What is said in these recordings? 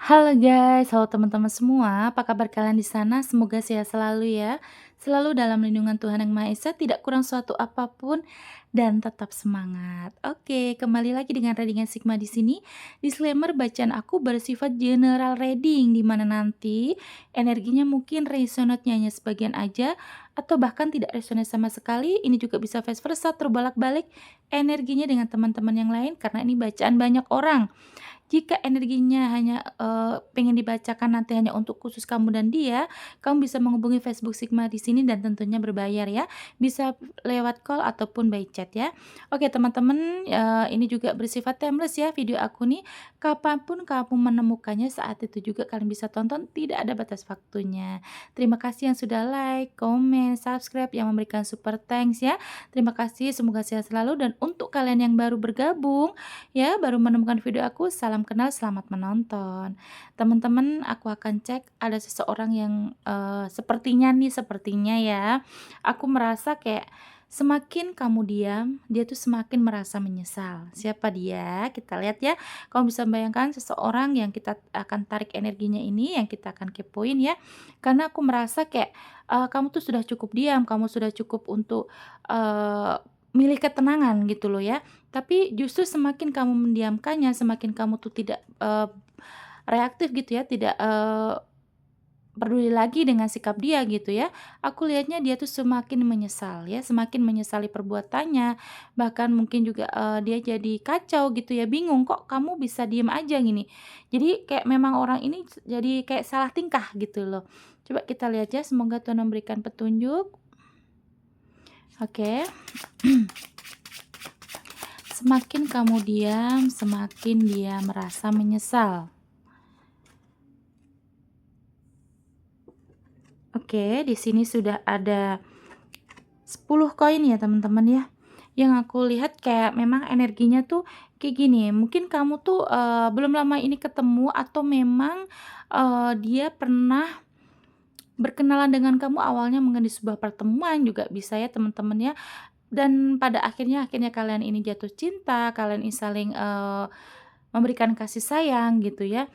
Halo guys, halo teman-teman semua. Apa kabar kalian di sana? Semoga sehat selalu ya. Selalu dalam lindungan Tuhan Yang Maha Esa, tidak kurang suatu apapun dan tetap semangat. Oke, kembali lagi dengan readingan Sigma di sini. Disclaimer bacaan aku bersifat general reading di mana nanti energinya mungkin resonate-nya hanya sebagian aja atau bahkan tidak resonate sama sekali. Ini juga bisa vice versa, terbolak-balik energinya dengan teman-teman yang lain karena ini bacaan banyak orang. Jika energinya hanya, pengen dibacakan nanti hanya untuk khusus kamu dan dia, kamu bisa menghubungi Facebook Sigma di sini dan tentunya berbayar ya. Bisa lewat call ataupun by chat ya. Oke teman-teman, ini juga bersifat timeless ya video aku nih. Kapanpun kamu menemukannya saat itu juga kalian bisa tonton, tidak ada batas waktunya. Terima kasih yang sudah like, komen, subscribe, yang memberikan super thanks ya. Terima kasih, semoga sehat selalu dan untuk kalian yang baru bergabung, ya, baru menemukan video aku, salam kenal, selamat menonton. Teman-teman, aku akan cek ada seseorang yang, sepertinya ya, aku merasa kayak semakin kamu diam, dia tuh semakin merasa menyesal. Siapa dia? Kita lihat ya. Kamu bisa membayangkan seseorang yang kita akan tarik energinya ini, yang kita akan kepoin ya. Karena aku merasa kayak, kamu tuh sudah cukup diam, kamu sudah cukup untuk, milih ketenangan gitu loh ya. Tapi justru semakin kamu mendiamkannya, semakin kamu tuh tidak, reaktif gitu ya, tidak, peduli lagi dengan sikap dia gitu ya, aku lihatnya dia tuh semakin menyesal ya, semakin menyesali perbuatannya, bahkan mungkin juga, dia jadi kacau gitu ya, bingung, "Kok kamu bisa diem aja gini?" Jadi kayak memang orang ini jadi kayak salah tingkah gitu loh. Coba kita lihat ya, semoga Tuhan memberikan petunjuk. Oke. Semakin kamu diam, semakin dia merasa menyesal. Oke, di sini sudah ada 10 koin ya teman-teman ya. Yang aku lihat kayak memang energinya tuh kayak gini, mungkin kamu tuh, belum lama ini ketemu atau memang, dia pernah berkenalan dengan kamu awalnya mungkin di sebuah pertemuan juga bisa ya teman-teman ya. Dan pada akhirnya kalian ini jatuh cinta, kalian ini saling, memberikan kasih sayang gitu ya.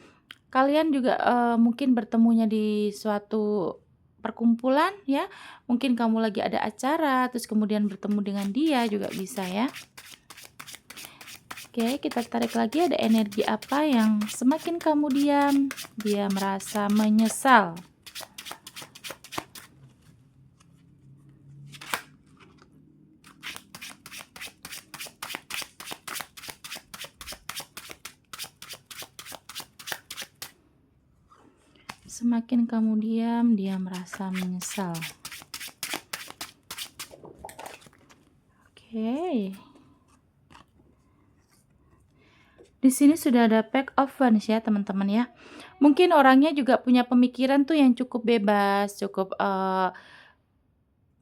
Kalian juga, mungkin bertemunya di suatu perkumpulan ya, mungkin kamu lagi ada acara, terus kemudian bertemu dengan dia juga bisa ya. Oke, kita tarik lagi ada energi apa yang semakin kamu diam, dia merasa menyesal. Semakin kamu diam, dia merasa menyesal. Oke. Di sini sudah ada Pack of Wands ya teman-teman ya. Mungkin orangnya juga punya pemikiran tuh yang cukup bebas, cukup,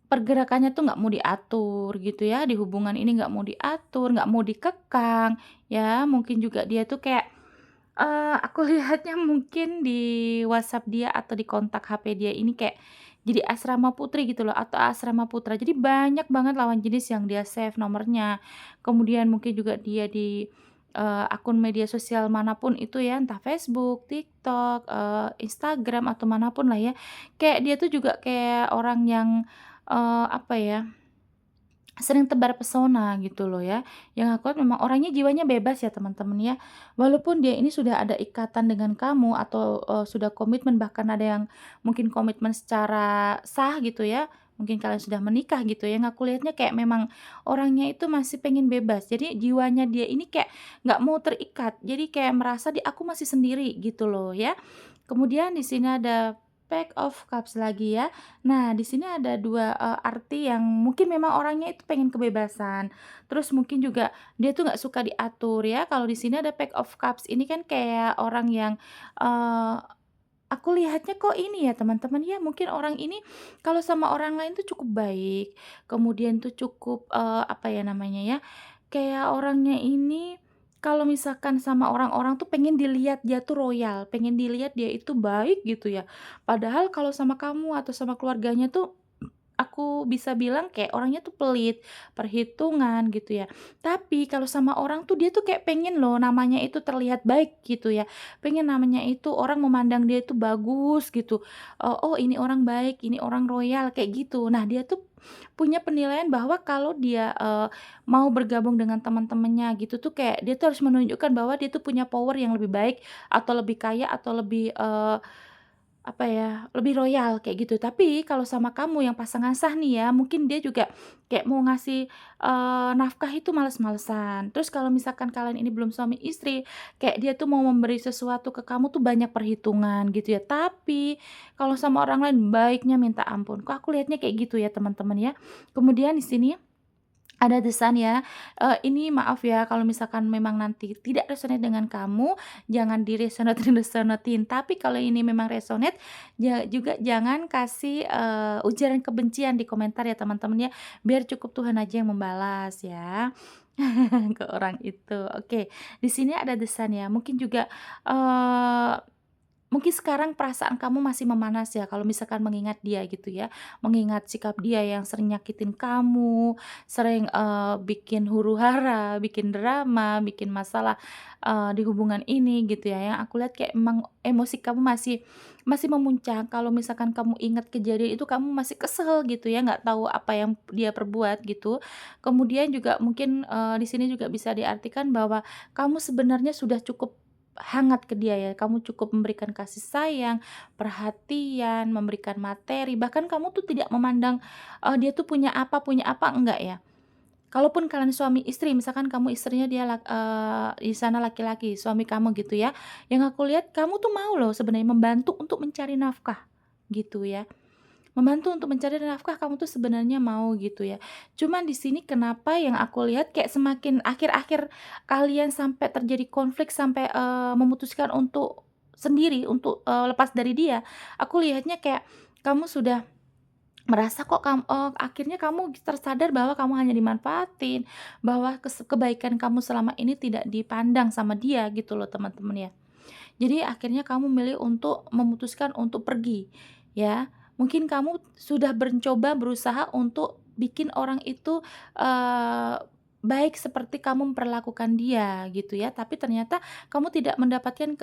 pergerakannya tuh nggak mau diatur gitu ya, di hubungan ini nggak mau diatur, nggak mau dikekang, ya. Mungkin juga dia tuh kayak, aku lihatnya mungkin di WhatsApp dia atau di kontak HP dia ini kayak jadi asrama putri gitu loh atau asrama putra. Jadi banyak banget lawan jenis yang dia save nomornya. Kemudian mungkin juga dia di, akun media sosial manapun itu ya, entah Facebook, TikTok, Instagram atau manapun lah ya. Kayak dia tuh juga kayak orang yang apa ya, sering tebar pesona gitu loh ya. Yang aku lihat memang orangnya jiwanya bebas ya teman-teman ya. Walaupun dia ini sudah ada ikatan dengan kamu atau, sudah komitmen bahkan ada yang mungkin komitmen secara sah gitu ya, mungkin kalian sudah menikah gitu ya, yang aku lihatnya kayak memang orangnya itu masih pengen bebas. Jadi jiwanya dia ini kayak nggak mau terikat, jadi kayak merasa "Aku masih sendiri," gitu loh ya. Kemudian di sini ada Pack of Cups lagi ya. Nah, di sini ada 2 arti yang mungkin memang orangnya itu pengen kebebasan, terus mungkin juga dia tuh nggak suka diatur ya. Kalau di sini ada Pack of Cups ini kan kayak orang yang, eee, aku lihatnya kok ini ya teman-teman ya, mungkin orang ini kalau sama orang lain tuh cukup baik, kemudian tuh cukup, apa ya namanya ya, kayak orangnya ini kalau misalkan sama orang-orang tuh pengen dilihat dia tuh royal, pengen dilihat dia itu baik gitu ya. Padahal kalau sama kamu atau sama keluarganya tuh aku bisa bilang kayak orangnya tuh pelit, perhitungan gitu ya. Tapi kalau sama orang tuh dia tuh kayak pengen loh namanya itu terlihat baik gitu ya. Pengen namanya itu orang memandang dia itu bagus gitu. Oh ini orang baik, ini orang royal kayak gitu. Nah dia tuh punya penilaian bahwa kalau dia, mau bergabung dengan teman-temannya gitu tuh kayak dia tuh harus menunjukkan bahwa dia tuh punya power yang lebih baik atau lebih kaya atau lebih, apa ya, lebih royal kayak gitu. Tapi kalau sama kamu yang pasangan sah nih ya, mungkin dia juga kayak mau ngasih, nafkah itu males-malesan. Terus kalau misalkan kalian ini belum suami istri, kayak dia tuh mau memberi sesuatu ke kamu tuh banyak perhitungan gitu ya. Tapi kalau sama orang lain baiknya minta ampun. Kok aku lihatnya kayak gitu ya teman-teman ya. Kemudian di sini ada desan ya, ini maaf ya kalau misalkan memang nanti tidak resonate dengan kamu, jangan diresonet-resonetin, tapi kalau ini memang resonate, juga jangan kasih, ujaran kebencian di komentar ya teman-teman ya, biar cukup Tuhan aja yang membalas ya, ke orang itu. Oke, di sini ada desan ya, mungkin juga, eee mungkin sekarang perasaan kamu masih memanas ya kalau misalkan mengingat dia gitu ya, mengingat sikap dia yang sering nyakitin kamu, sering, bikin huru-hara, bikin drama, bikin masalah, di hubungan ini gitu ya, yang aku lihat kayak emang emosi kamu masih masih memuncak. Kalau misalkan kamu ingat kejadian itu kamu masih kesel gitu ya, nggak tahu apa yang dia perbuat gitu. Kemudian juga mungkin, di sini juga bisa diartikan bahwa kamu sebenarnya sudah cukup hangat ke dia ya, kamu cukup memberikan kasih sayang, perhatian, memberikan materi, bahkan kamu tuh tidak memandang, dia tuh punya apa, enggak ya. Kalaupun kalian suami istri, misalkan kamu istrinya dia di sana laki-laki, suami kamu gitu ya, yang aku lihat kamu tuh mau loh sebenarnya membantu untuk mencari nafkah, gitu ya. Membantu untuk mencari nafkah kamu tuh sebenarnya mau gitu ya. Cuman di sini kenapa yang aku lihat kayak semakin akhir-akhir kalian sampai terjadi konflik sampai, memutuskan untuk sendiri, untuk, lepas dari dia, aku lihatnya kayak kamu sudah merasa kok akhirnya kamu tersadar bahwa kamu hanya dimanfaatin, bahwa kebaikan kamu selama ini tidak dipandang sama dia gitu loh teman-teman ya. Jadi akhirnya kamu milih untuk memutuskan untuk pergi, ya. Mungkin kamu sudah mencoba berusaha untuk bikin orang itu, baik seperti kamu memperlakukan dia gitu ya, tapi ternyata kamu tidak mendapatkan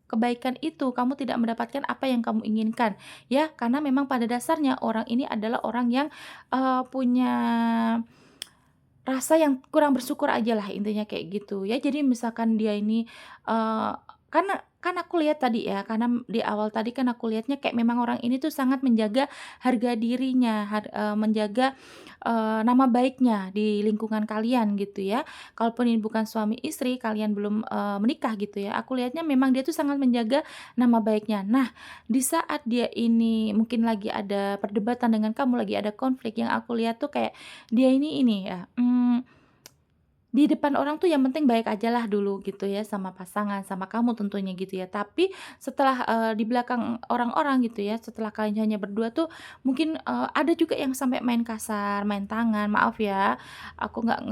kebaikan itu, kamu tidak mendapatkan apa yang kamu inginkan, ya. Karena memang pada dasarnya orang ini adalah orang yang, punya rasa yang kurang bersyukur ajalah intinya kayak gitu ya. Jadi misalkan dia ini, eee, karena kan aku lihat tadi ya, karena di awal tadi kan aku lihatnya kayak memang orang ini tuh sangat menjaga harga dirinya, menjaga, nama baiknya di lingkungan kalian gitu ya. Kalaupun ini bukan suami istri, kalian belum, menikah gitu ya, aku lihatnya memang dia tuh sangat menjaga nama baiknya. Nah, di saat dia ini mungkin lagi ada perdebatan dengan kamu, lagi ada konflik, yang aku lihat tuh kayak dia ini ya, di depan orang tuh yang penting baik ajalah dulu gitu ya sama pasangan, sama kamu tentunya gitu ya. Tapi setelah, di belakang orang-orang gitu ya, setelah kalian hanya berdua tuh mungkin, ada juga yang sampai main kasar, main tangan, maaf ya, aku nggak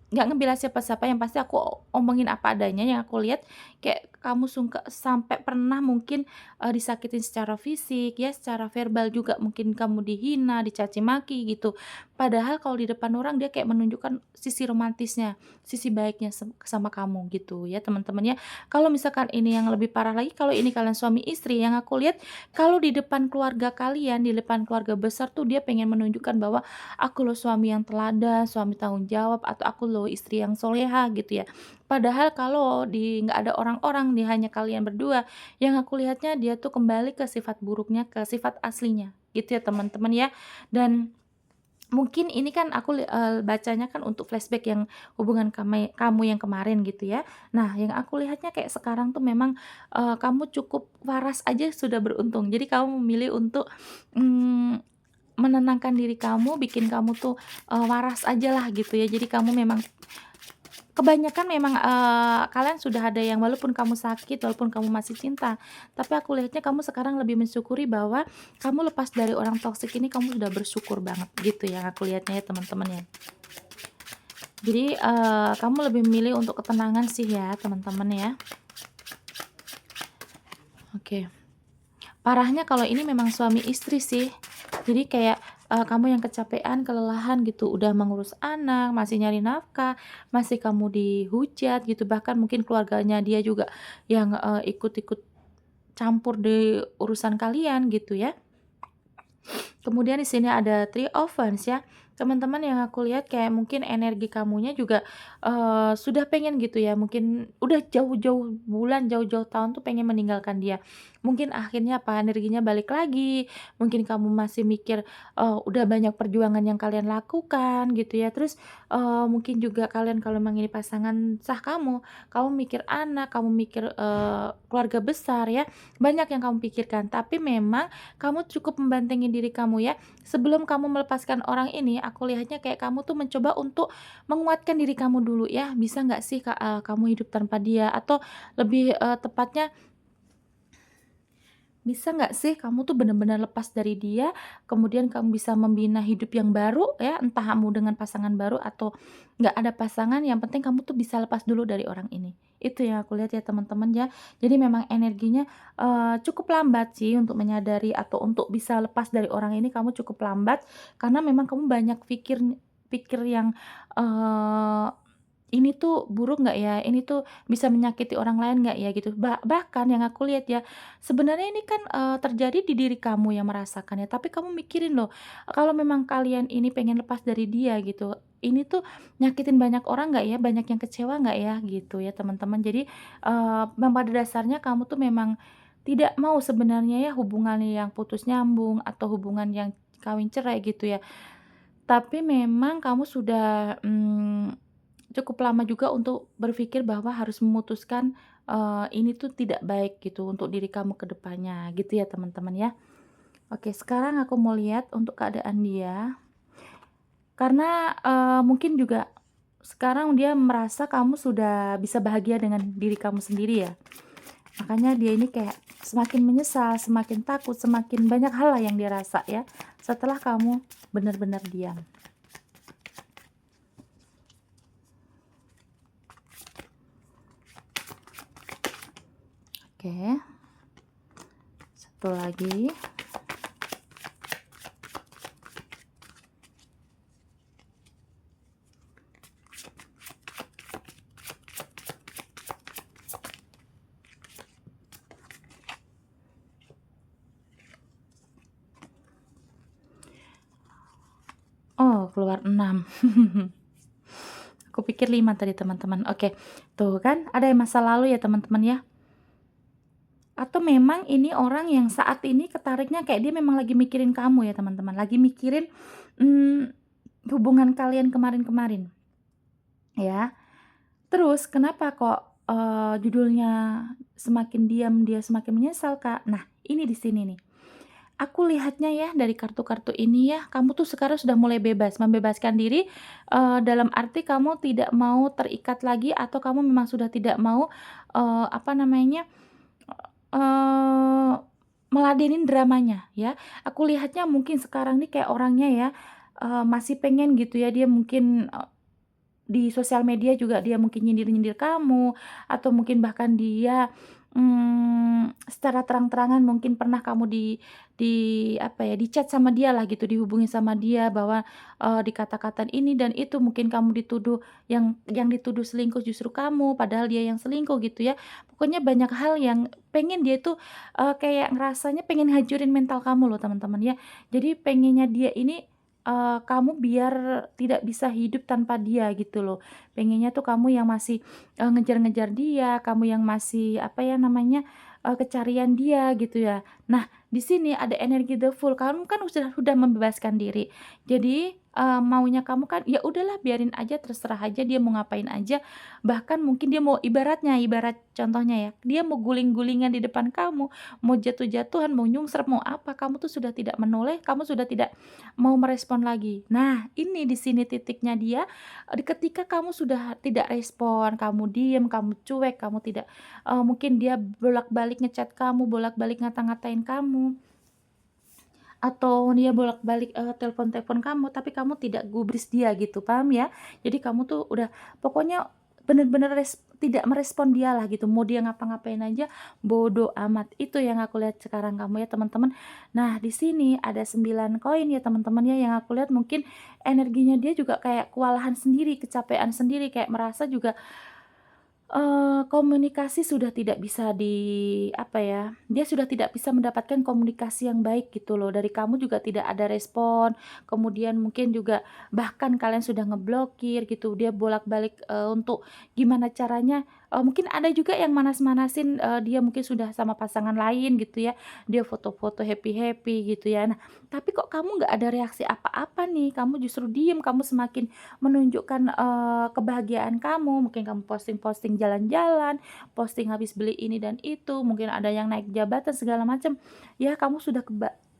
ngebela siapa-siapa, yang pasti aku omongin apa adanya, yang aku lihat kayak kamu sampai pernah mungkin, disakitin secara fisik ya, secara verbal juga mungkin kamu dihina, dicaci maki gitu. Padahal kalau di depan orang dia kayak menunjukkan sisi romantisnya, sisi baiknya sama kamu gitu ya teman-teman ya. Kalau misalkan ini yang lebih parah lagi, kalau ini kalian suami istri, yang aku lihat kalau di depan keluarga kalian, di depan keluarga besar tuh dia pengen menunjukkan bahwa aku loh suami yang teladan, suami tanggung jawab, atau aku loh istri yang soleha gitu ya. Padahal kalau nggak ada orang-orang, hanya kalian berdua, yang aku lihatnya dia tuh kembali ke sifat buruknya, ke sifat aslinya gitu ya teman-teman ya. Dan mungkin ini kan aku bacanya kan untuk flashback yang hubungan kamu yang kemarin gitu ya. Nah, yang aku lihatnya kayak sekarang tuh memang, kamu cukup waras aja sudah beruntung. Jadi kamu memilih untuk, mmm, menenangkan diri kamu, bikin kamu tuh, waras ajalah gitu ya. Jadi kamu memang kebanyakan memang, kalian sudah ada yang walaupun kamu sakit, walaupun kamu masih cinta, tapi aku lihatnya kamu sekarang lebih mensyukuri bahwa kamu lepas dari orang toksik ini, kamu sudah bersyukur banget gitu yang aku lihatnya ya teman-teman ya. Jadi, kamu lebih memilih untuk ketenangan sih ya teman-teman ya. Oke. Parahnya kalau ini memang suami istri sih. Jadi kayak, kamu yang kecapean, kelelahan gitu, udah mengurus anak, masih nyari nafkah, masih kamu dihujat gitu, bahkan mungkin keluarganya dia juga yang, ikut-ikut campur di urusan kalian gitu ya. Kemudian di sini ada Three of Wands ya. Teman-teman yang aku lihat kayak mungkin energi kamunya juga, sudah pengen gitu ya, mungkin udah jauh-jauh bulan, jauh-jauh tahun tuh pengen meninggalkan dia. Mungkin akhirnya apa, energinya balik lagi, mungkin kamu masih mikir, udah banyak perjuangan yang kalian lakukan gitu ya, terus, mungkin juga kalian kalau memang ini pasangan sah kamu mikir anak, kamu mikir, keluarga besar ya, banyak yang kamu pikirkan. Tapi memang kamu cukup membentengi diri kamu ya. Sebelum kamu melepaskan orang ini, aku lihatnya kayak kamu tuh mencoba untuk menguatkan diri kamu dulu ya. Bisa nggak sih kamu hidup tanpa dia? Atau lebih, tepatnya bisa nggak sih kamu tuh benar-benar lepas dari dia, kemudian kamu bisa membina hidup yang baru ya, entah kamu dengan pasangan baru atau nggak ada pasangan, yang penting kamu tuh bisa lepas dulu dari orang ini. Itu yang aku lihat ya teman-teman ya. Jadi memang energinya, cukup lambat sih untuk menyadari atau untuk bisa lepas dari orang ini kamu cukup lambat, karena memang kamu banyak pikir pikir yang, eee ini tuh buruk nggak ya? Ini tuh bisa menyakiti orang lain nggak ya gitu. Bahkan yang aku lihat ya, sebenarnya ini kan, terjadi di diri kamu yang merasakan ya, tapi kamu mikirin loh, kalau memang kalian ini pengen lepas dari dia gitu, ini tuh nyakitin banyak orang nggak ya? Banyak yang kecewa nggak ya? Gitu ya teman-teman. Jadi, memang pada dasarnya kamu tuh memang tidak mau sebenarnya ya hubungan yang putus nyambung atau hubungan yang kawin cerai gitu ya. Tapi memang kamu sudah, cukup lama juga untuk berpikir bahwa harus memutuskan, ini tuh tidak baik gitu untuk diri kamu ke depannya, gitu ya teman-teman ya. Oke, sekarang aku mau lihat untuk keadaan dia, karena, mungkin juga sekarang dia merasa kamu sudah bisa bahagia dengan diri kamu sendiri ya. Makanya dia ini kayak semakin menyesal, semakin takut, semakin banyak hal lah yang dia rasa ya, setelah kamu benar-benar diam. Oke, satu lagi. Oh, keluar 6. Aku pikir 5 tadi teman-teman. Oke, tuh kan ada yang masa lalu ya teman-teman ya. Atau memang ini orang yang saat ini ketariknya kayak dia memang lagi mikirin kamu ya teman-teman, lagi mikirin, mmm, hubungan kalian kemarin-kemarin, ya. Terus kenapa kok, judulnya semakin diam dia semakin menyesal, Kak? Nah, ini di sini nih. Aku lihatnya ya dari kartu-kartu ini ya, kamu tuh sekarang sudah mulai bebas, membebaskan diri, dalam arti kamu tidak mau terikat lagi atau kamu memang sudah tidak mau, apa namanya, eee, meladenin dramanya ya. Aku lihatnya mungkin sekarang nih kayak orangnya ya, masih pengen gitu ya, dia mungkin, di sosial media juga dia mungkin nyindir-nyindir kamu, atau mungkin bahkan dia, secara terang-terangan mungkin pernah kamu di apa ya, di-chat sama dia lah gitu, dihubungi sama dia bahwa, dikata-katain ini dan itu, mungkin kamu dituduh yang dituduh selingkuh justru kamu, padahal dia yang selingkuh gitu ya. Pokoknya banyak hal yang pengen dia itu, kayak ngerasanya pengen hancurin mental kamu loh teman-teman ya. Jadi pengennya dia ini, kamu biar tidak bisa hidup tanpa dia gitu loh. Pengennya tuh kamu yang masih, ngejar-ngejar dia, kamu yang masih apa ya namanya, kecarian dia gitu ya. Nah, di sini ada energi the Fool, kamu kan sudah membebaskan diri. Jadi, maunya kamu kan ya udahlah biarin aja, terserah aja dia mau ngapain aja. Bahkan mungkin dia mau ibarat contohnya ya, dia mau guling-gulingan di depan kamu, mau jatuh-jatuhan, mau nyungsrep, mau apa, kamu tuh sudah tidak menoleh, kamu sudah tidak mau merespon lagi. Nah, ini di sini titiknya dia, ketika kamu sudah tidak respon, kamu diem, kamu cuek, kamu tidak mungkin dia bolak-balik ngechat kamu, bolak-balik ngata-ngatain kamu, atau dia bolak-balik, telepon-telepon kamu, tapi kamu tidak gubris dia gitu, paham ya? Jadi kamu tuh udah pokoknya bener-bener tidak merespon dia lah gitu, mau dia ngapa-ngapain aja bodo amat. Itu yang aku lihat sekarang kamu ya teman-teman. Nah, di sini ada 9 koin ya teman-teman ya, yang aku lihat mungkin energinya dia juga kayak kewalahan sendiri, kecapean sendiri, kayak merasa juga komunikasi sudah tidak bisa apa ya, dia sudah tidak bisa mendapatkan komunikasi yang baik gitu loh, dari kamu juga tidak ada respon, kemudian mungkin juga bahkan kalian sudah ngeblokir gitu, dia bolak-balik, untuk gimana caranya, mungkin ada juga yang manas-manasin, dia mungkin sudah sama pasangan lain gitu ya, dia foto-foto happy-happy gitu ya. Nah, tapi kok kamu nggak ada reaksi apa-apa nih, kamu justru diem, kamu semakin menunjukkan, kebahagiaan kamu, mungkin kamu posting-posting jalan-jalan, posting habis beli ini dan itu, mungkin ada yang naik jabatan segala macam. Ya kamu sudah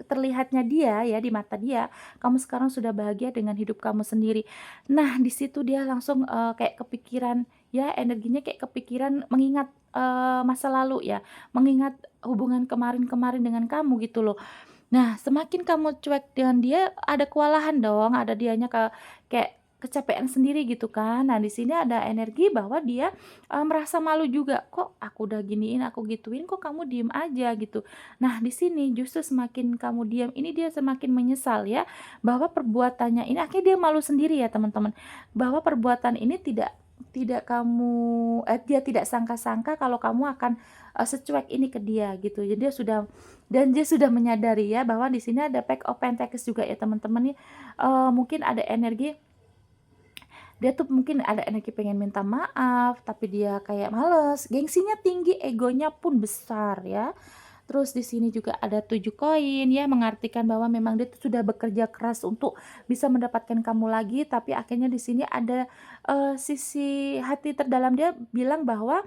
terlihatnya dia ya, di mata dia, kamu sekarang sudah bahagia dengan hidup kamu sendiri. Nah, di situ dia langsung, kayak kepikiran, ya energinya kayak kepikiran mengingat, masa lalu ya, mengingat hubungan kemarin-kemarin dengan kamu gitu loh. Nah, semakin kamu cuek dengan dia, ada kewalahan dong, ada dianya kayak kecapean sendiri gitu kan. Nah, di sini ada energi bahwa dia, merasa malu juga, "Kok aku udah giniin, aku gituin, kok kamu diem aja?" Gitu. Nah, di sini justru semakin kamu diam, ini dia semakin menyesal ya, bahwa perbuatannya ini akhirnya dia malu sendiri ya teman-teman, bahwa perbuatan ini tidak dia tidak sangka-sangka kalau kamu akan, secuek ini ke dia gitu. Jadi dia sudah menyadari ya bahwa di sini ada Pack of Pentacles juga ya teman-teman ya, mungkin ada energi dia tuh mungkin ada energi pengen minta maaf, tapi dia kayak males, gengsinya tinggi, egonya pun besar ya. Terus di sini juga ada 7 koin ya, mengartikan bahwa memang dia tuh sudah bekerja keras untuk bisa mendapatkan kamu lagi, tapi akhirnya di sini ada, sisi hati terdalam dia bilang bahwa,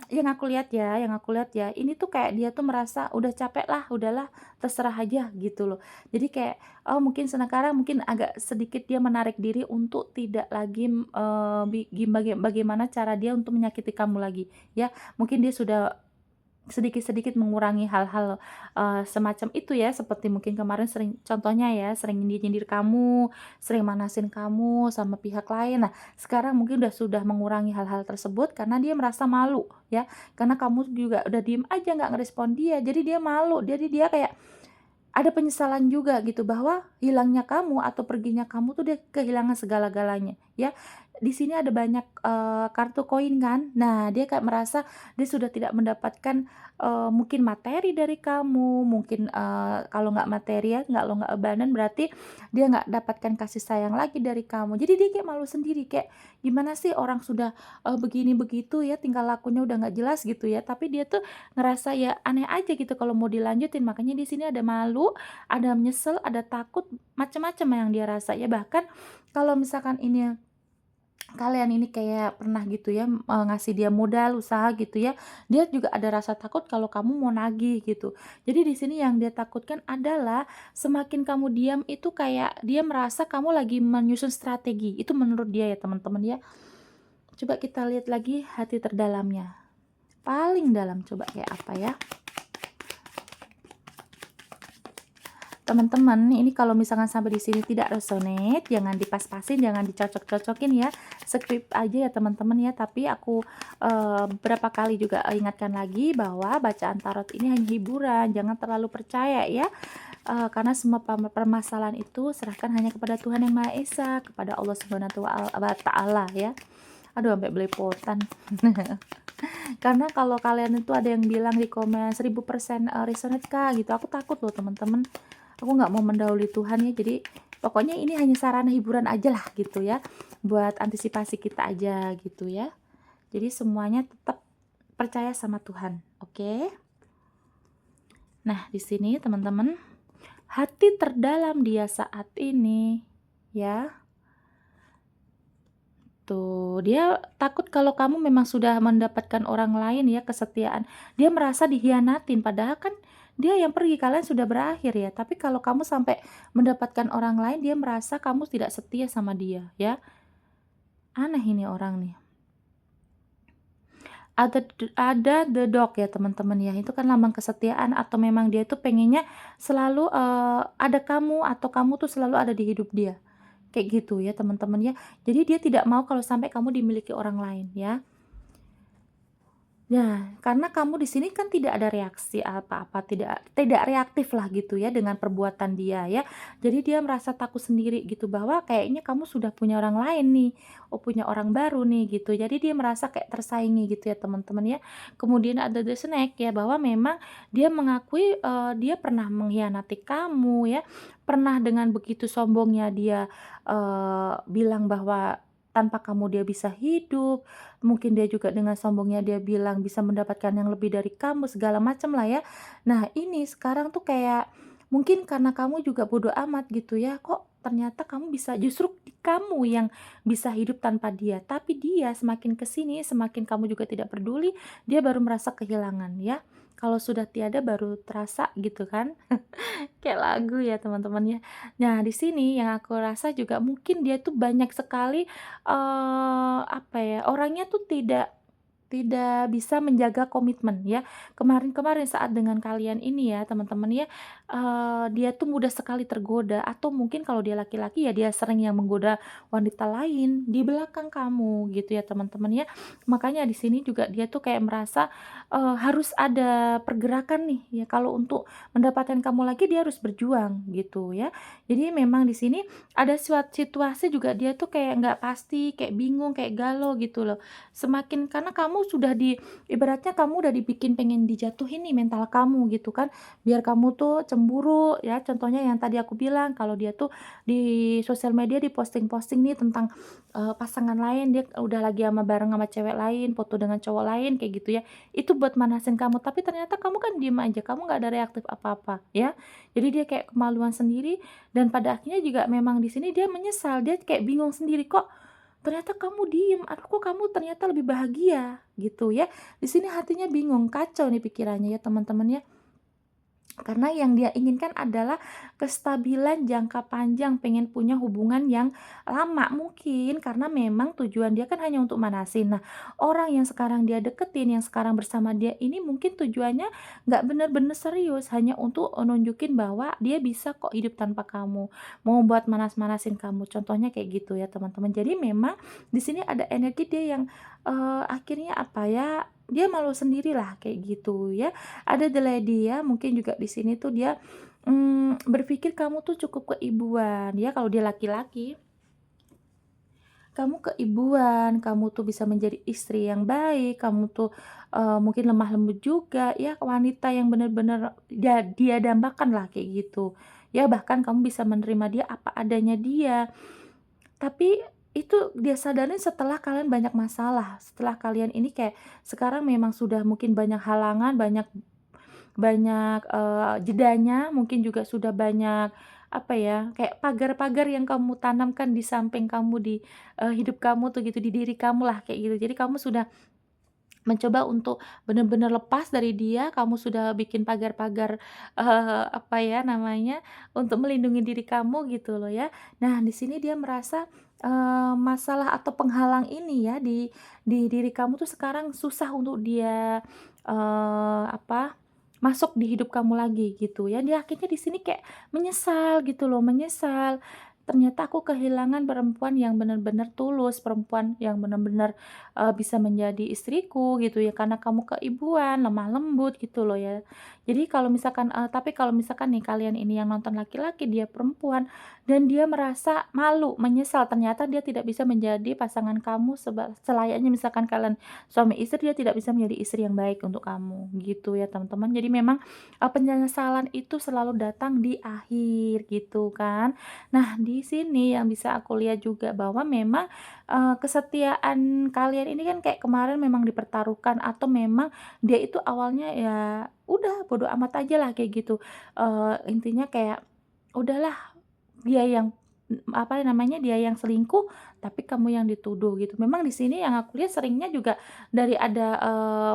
yang aku lihat ya, ini tuh kayak dia tuh merasa, "Udah capek lah, udahlah terserah aja," gitu loh. Jadi kayak, mungkin sekarang mungkin agak sedikit dia menarik diri untuk tidak lagi, bagaimana cara dia untuk menyakiti kamu lagi, ya. Mungkin dia sudah sedikit-sedikit mengurangi hal-hal, semacam itu ya, seperti mungkin kemarin sering contohnya ya, sering nyindir kamu, sering manasin kamu sama pihak lain. Nah, sekarang mungkin sudah mengurangi hal-hal tersebut karena dia merasa malu ya, karena kamu juga udah diem aja nggak ngerespon dia, jadi dia malu, jadi dia kayak ada penyesalan juga gitu bahwa hilangnya kamu atau perginya kamu tuh dia kehilangan segala-galanya ya. Di sini ada banyak, kartu koin kan. Nah, dia kayak merasa dia sudah tidak mendapatkan, mungkin materi dari kamu, mungkin, kalau nggak materi ya, nggak abandon berarti dia nggak dapatkan kasih sayang lagi dari kamu. Jadi dia kayak malu sendiri, kayak gimana sih orang sudah, begini begitu ya, tingkah lakunya udah nggak jelas gitu ya, tapi dia tuh ngerasa ya aneh aja gitu kalau mau dilanjutin. Makanya di sini ada malu, ada menyesal, ada takut, macam-macam yang dia rasa ya. Bahkan kalau misalkan ini kalian ini kayak pernah gitu ya, ngasih dia modal usaha gitu ya, dia juga ada rasa takut kalau kamu mau nagih gitu. Jadi di sini yang dia takutkan adalah semakin kamu diam itu kayak dia merasa kamu lagi menyusun strategi, itu menurut dia ya teman-teman ya. Coba kita lihat lagi hati terdalamnya, paling dalam coba kayak apa ya. Teman-teman, ini kalau misalkan sampai di sini tidak resonate, jangan dipas-pasin, jangan dicocok-cocokin ya. Skip aja ya teman-teman ya. Tapi aku beberapa kali juga ingatkan lagi bahwa bacaan tarot ini hanya hiburan, jangan terlalu percaya ya. Karena semua permasalahan itu serahkan hanya kepada Tuhan Yang Maha Esa, kepada Allah Subhanahu wa Ta'ala ya. Aduh, sampai belepotan. Karena kalau kalian itu ada yang bilang di komen 1000% resonate kak gitu, aku takut loh teman-teman. Aku nggak mau mendahului Tuhan ya, jadi pokoknya ini hanya sarana hiburan aja lah gitu ya, buat antisipasi kita aja gitu ya. Jadi semuanya tetap percaya sama Tuhan, oke? Nah, di sini teman-teman, hati terdalam dia saat ini ya. Tuh, dia takut kalau kamu memang sudah mendapatkan orang lain ya, kesetiaan. Dia merasa dikhianatin, padahal kan dia yang pergi, kalian sudah berakhir ya. Tapi kalau kamu sampai mendapatkan orang lain, dia merasa kamu tidak setia sama dia ya. Aneh ini orang nih. Ada the dog ya teman-teman ya, itu kan lambang kesetiaan atau memang dia tuh pengennya selalu ada kamu atau kamu tuh selalu ada di hidup dia. kayak gitu ya teman-teman ya. Jadi dia tidak mau kalau sampai kamu dimiliki orang lain ya. Nah, karena kamu di sini kan tidak ada reaksi apa-apa, tidak tidak reaktif lah gitu ya dengan perbuatan dia ya. Jadi dia merasa takut sendiri gitu bahwa kayaknya kamu sudah punya orang lain nih, oh punya orang baru nih gitu. Jadi dia merasa kayak tersaingi gitu ya teman-teman ya. Kemudian ada the snack ya bahwa memang dia mengakui dia pernah mengkhianati kamu ya, pernah dengan begitu sombongnya dia bilang bahwa tanpa kamu dia bisa hidup, mungkin dia juga dengan sombongnya dia bilang bisa mendapatkan yang lebih dari kamu, segala macam lah ya. Nah, ini sekarang tuh kayak mungkin karena kamu juga bodoh amat gitu ya, kok ternyata kamu bisa justru kamu yang bisa hidup tanpa dia, tapi dia semakin ke sini, semakin kamu juga tidak peduli, dia baru merasa kehilangan ya. Kalau sudah tiada baru terasa gitu kan. Kayak lagu ya teman-teman ya. Nah di sini yang aku rasa juga mungkin dia tuh banyak sekali, apa ya, orangnya tuh tidak bisa menjaga komitmen ya. Kemarin-kemarin saat dengan kalian ini ya teman-teman ya, dia tuh mudah sekali tergoda atau mungkin kalau dia laki-laki ya dia sering yang menggoda wanita lain di belakang kamu gitu ya teman-teman ya. Makanya di sini juga dia tuh kayak merasa, harus ada pergerakan nih ya kalau untuk mendapatkan kamu lagi dia harus berjuang gitu ya. Jadi memang di sini ada suatu situasi juga dia tuh kayak nggak pasti, kayak bingung, kayak galau gitu loh. Semakin karena kamu sudah ibaratnya kamu udah dibikin pengen dijatuhin nih mental kamu gitu kan, biar kamu tuh cemburu ya, contohnya yang tadi aku bilang kalau dia tuh di sosial media di-posting-posting nih tentang, pasangan lain, dia udah lagi bareng sama cewek lain, foto dengan cowok lain kayak gitu ya, itu buat manasin kamu, tapi ternyata kamu kan diem aja, kamu nggak ada reaktif apa-apa ya. Jadi dia kayak kemaluan sendiri dan pada akhirnya juga memang di sini dia menyesal, dia kayak bingung sendiri, "Kok ternyata kamu diem, aduh kok kamu ternyata lebih bahagia, gitu ya." Di sini hatinya bingung, kacau nih pikirannya ya teman-teman ya. Karena yang dia inginkan adalah kestabilan jangka panjang, pengen punya hubungan yang lama mungkin karena memang tujuan dia kan hanya untuk manasin. Nah, orang yang sekarang dia deketin, yang sekarang bersama dia ini mungkin tujuannya nggak bener-bener serius, hanya untuk nunjukin bahwa dia bisa kok hidup tanpa kamu, mau buat manas-manasin kamu. Contohnya kayak gitu ya teman-teman. Jadi memang di sini ada energi dia yang akhirnya apa ya, dia malu sendirilah kayak gitu ya. Ada the lady ya, mungkin juga di sini tuh dia, berpikir kamu tuh cukup keibuan ya kalau dia laki-laki, kamu keibuan, kamu tuh bisa menjadi istri yang baik, kamu tuh, mungkin lemah lembut juga ya, wanita yang bener-bener dia dambakan lah kayak gitu. Ya bahkan kamu bisa menerima dia apa adanya dia. Tapi itu dia sadarin setelah kalian banyak masalah, setelah kalian ini kayak sekarang memang sudah mungkin banyak halangan, banyak banyak, jedanya, mungkin juga sudah banyak, apa ya, kayak pagar-pagar yang kamu tanamkan di samping kamu di, hidup kamu tuh gitu, di diri kamu lah kayak gitu. Jadi kamu sudah mencoba untuk benar-benar lepas dari dia, kamu sudah bikin pagar-pagar, apa ya namanya, untuk melindungi diri kamu gitu loh ya. Nah di sini dia merasa, masalah atau penghalang ini ya di diri kamu tuh sekarang susah untuk dia, apa, masuk di hidup kamu lagi gitu ya. Dia akhirnya di sini kayak menyesal gitu loh, menyesal, "Ternyata aku kehilangan perempuan yang benar-benar tulus, perempuan yang benar-benar bisa menjadi istriku gitu ya karena kamu keibuan, lemah lembut gitu loh ya. Jadi kalau misalkan tapi kalau misalkan nih kalian ini yang nonton laki-laki, dia perempuan dan dia merasa malu, menyesal ternyata dia tidak bisa menjadi pasangan kamu selayaknya misalkan kalian suami istri, dia tidak bisa menjadi istri yang baik untuk kamu, gitu ya teman-teman. Jadi memang, penyesalan itu selalu datang di akhir gitu kan. Nah di sini yang bisa aku lihat juga bahwa memang kesetiaan kalian ini kan kayak kemarin memang dipertaruhkan atau memang dia itu awalnya ya udah bodo amat aja lah kayak gitu, intinya kayak udahlah dia yang, apa namanya, dia yang selingkuh tapi kamu yang dituduh gitu. Memang di sini yang aku lihat seringnya juga dari ada,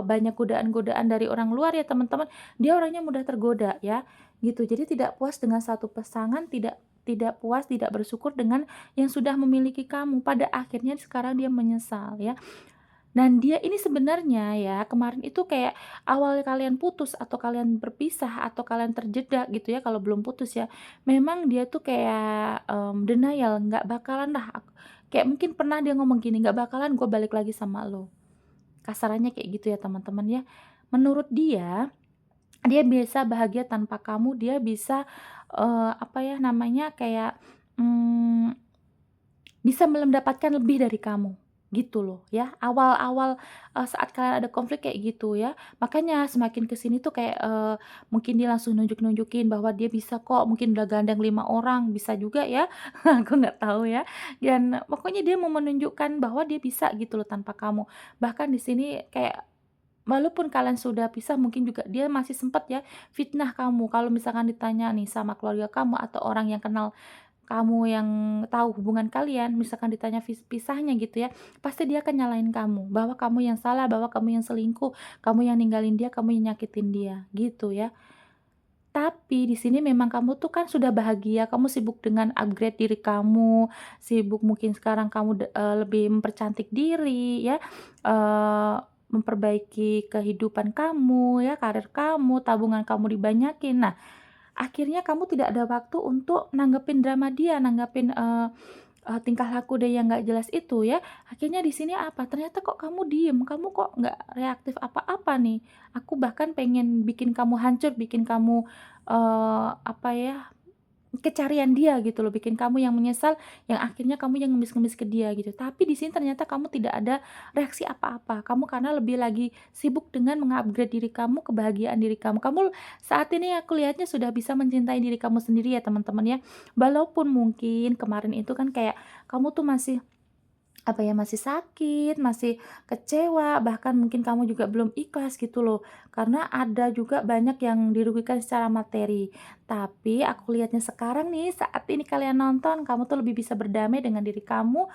banyak godaan-godaan dari orang luar ya teman-teman, dia orangnya mudah tergoda ya, gitu. Jadi tidak puas dengan satu pasangan, tidak tidak puas, tidak bersyukur dengan yang sudah memiliki kamu, pada akhirnya sekarang dia menyesal ya. Dan dia ini sebenarnya ya, kemarin itu kayak awal kalian putus atau kalian berpisah atau kalian terjeda gitu ya, kalau belum putus ya, memang dia tuh kayak, denial, nggak bakalan lah kayak mungkin pernah dia ngomong gini, "Nggak bakalan gue balik lagi sama lo." Kasarannya kayak gitu ya teman-teman ya. Menurut dia bisa bahagia tanpa kamu, dia bisa, apa ya namanya, kayak, mmm bisa mendapatkan lebih dari kamu, gitu loh ya. Awal-awal, saat kalian ada konflik kayak gitu ya. Makanya semakin ke sini tuh kayak, mungkin dia langsung nunjuk-nunjukin bahwa dia bisa kok, mungkin udah gandeng 5 orang, bisa juga ya, aku nggak tahu ya. Dan pokoknya dia mau menunjukkan bahwa dia bisa gitu loh tanpa kamu. Bahkan di sini kayak walaupun kalian sudah pisah mungkin juga dia masih sempat ya fitnah kamu. Kalau misalkan ditanya nih sama keluarga kamu atau orang yang kenal kamu yang tahu hubungan kalian, misalkan ditanya pisahnya gitu ya, pasti dia akan nyalain kamu, bahwa kamu yang salah, bahwa kamu yang selingkuh, kamu yang ninggalin dia, kamu yang nyakitin dia, gitu ya. Tapi di sini memang kamu tuh kan sudah bahagia, kamu sibuk dengan upgrade diri kamu, sibuk mungkin sekarang kamu lebih mempercantik diri ya, eee, memperbaiki kehidupan kamu ya, karir kamu, tabungan kamu dibanyakin. Nah, akhirnya kamu tidak ada waktu untuk nanggepin drama dia, nanggepin, tingkah laku dia yang nggak jelas itu ya. Akhirnya di sini apa, ternyata kok kamu diem, kamu kok nggak reaktif apa-apa nih. Aku bahkan pengen bikin kamu hancur, bikin kamu, apa ya, kecarian dia gitu loh, bikin kamu yang menyesal, yang akhirnya kamu yang ngemis-ngemis ke dia gitu. Tapi di sini ternyata kamu tidak ada reaksi apa-apa, kamu karena lebih lagi sibuk dengan mengupgrade diri kamu, kebahagiaan diri kamu. Kamu saat ini aku lihatnya sudah bisa mencintai diri kamu sendiri ya teman-teman ya. Walaupun mungkin kemarin itu kan kayak kamu tuh masih apa ya, masih sakit, masih kecewa, bahkan mungkin kamu juga belum ikhlas gitu loh. Karena ada juga banyak yang dirugikan secara materi. Tapi aku lihatnya sekarang nih, saat ini kalian nonton, kamu tuh lebih bisa berdamai dengan diri kamu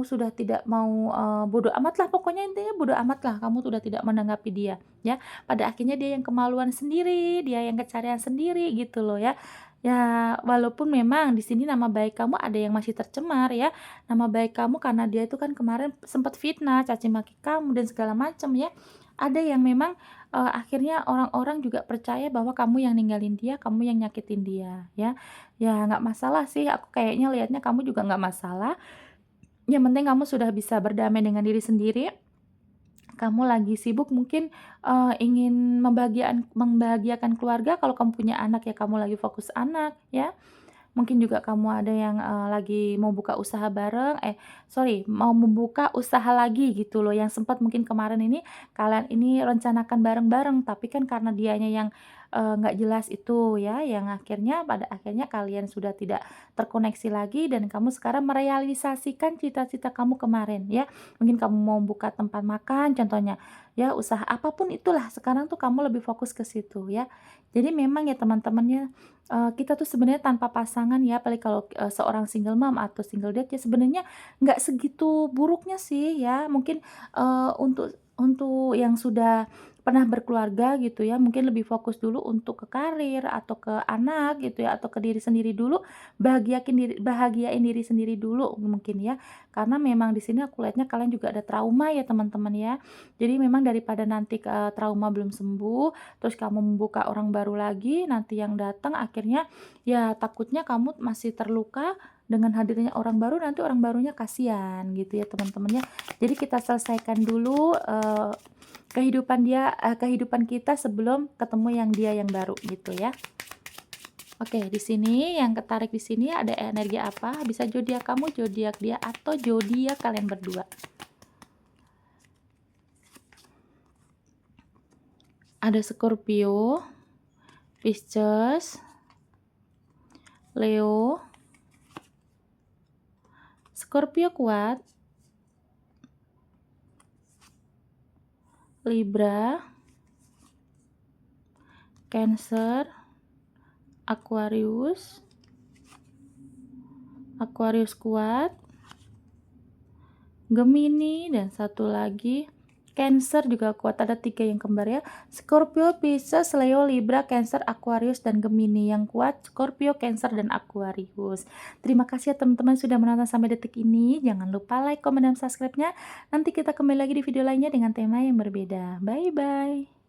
sudah tidak mau, bodo amat lah, pokoknya intinya bodo amat lah, kamu tuh udah tidak menanggapi dia, ya. Pada akhirnya dia yang kemaluan sendiri, dia yang kecarean sendiri gitu loh ya. Ya, walaupun memang di sini nama baik kamu ada yang masih tercemar ya, nama baik kamu karena dia itu kan kemarin sempat fitnah, caci maki kamu dan segala macam ya. Ada yang memang, akhirnya orang-orang juga percaya bahwa kamu yang ninggalin dia, kamu yang nyakitin dia, ya. Ya nggak masalah sih, aku kayaknya lihatnya kamu juga nggak masalah, yang penting kamu sudah bisa berdamai dengan diri sendiri, kamu lagi sibuk mungkin, ingin membahagiakan keluarga, kalau kamu punya anak ya kamu lagi fokus anak, ya. Mungkin juga kamu ada yang, lagi mau buka usaha bareng sorry, mau membuka usaha lagi gitu loh, yang sempat mungkin kemarin ini kalian ini rencanakan bareng-bareng, tapi kan karena dianya yang, nggak jelas itu ya, yang akhirnya pada akhirnya kalian sudah tidak terkoneksi lagi dan kamu sekarang merealisasikan cita-cita kamu kemarin ya. Mungkin kamu mau buka tempat makan contohnya, ya usaha apapun itulah, sekarang tuh kamu lebih fokus ke situ ya. Jadi memang ya teman-teman ya, kita tuh sebenarnya tanpa pasangan ya, apalagi kalau, seorang single mom atau single dad ya sebenarnya nggak segitu buruknya sih ya. Mungkin, untuk yang sudah pernah berkeluarga gitu ya, mungkin lebih fokus dulu untuk ke karir atau ke anak gitu ya, atau ke diri sendiri dulu, bahagiain diri sendiri dulu mungkin ya. Karena memang di sini aku lihatnya kalian juga ada trauma ya teman-teman ya. Jadi memang daripada nanti, trauma belum sembuh, terus kamu membuka orang baru lagi, nanti yang datang akhirnya ya takutnya kamu masih terluka dengan hadirnya orang baru, nanti orang barunya kasihan gitu ya teman-teman ya. Jadi kita selesaikan dulu, kehidupan kita sebelum ketemu yang dia yang baru gitu ya. Oke, di sini yang ketarik di sini ada energi apa? Bisa zodiak kamu, zodiak dia, atau zodiak kalian berdua. Ada Scorpio, Pisces, Leo. Scorpio kuat, Libra, Cancer, Aquarius, Aquarius kuat, Gemini, dan satu lagi Cancer juga kuat, ada 3 yang kembar ya. Scorpio, Pisces, Leo, Libra, Cancer, Aquarius, dan Gemini. Yang kuat Scorpio, Cancer, dan Aquarius. Terima kasih ya teman-teman sudah menonton sampai detik ini. Jangan lupa like, komen, dan subscribe-nya. Nanti kita kembali lagi di video lainnya dengan tema yang berbeda. Bye-bye.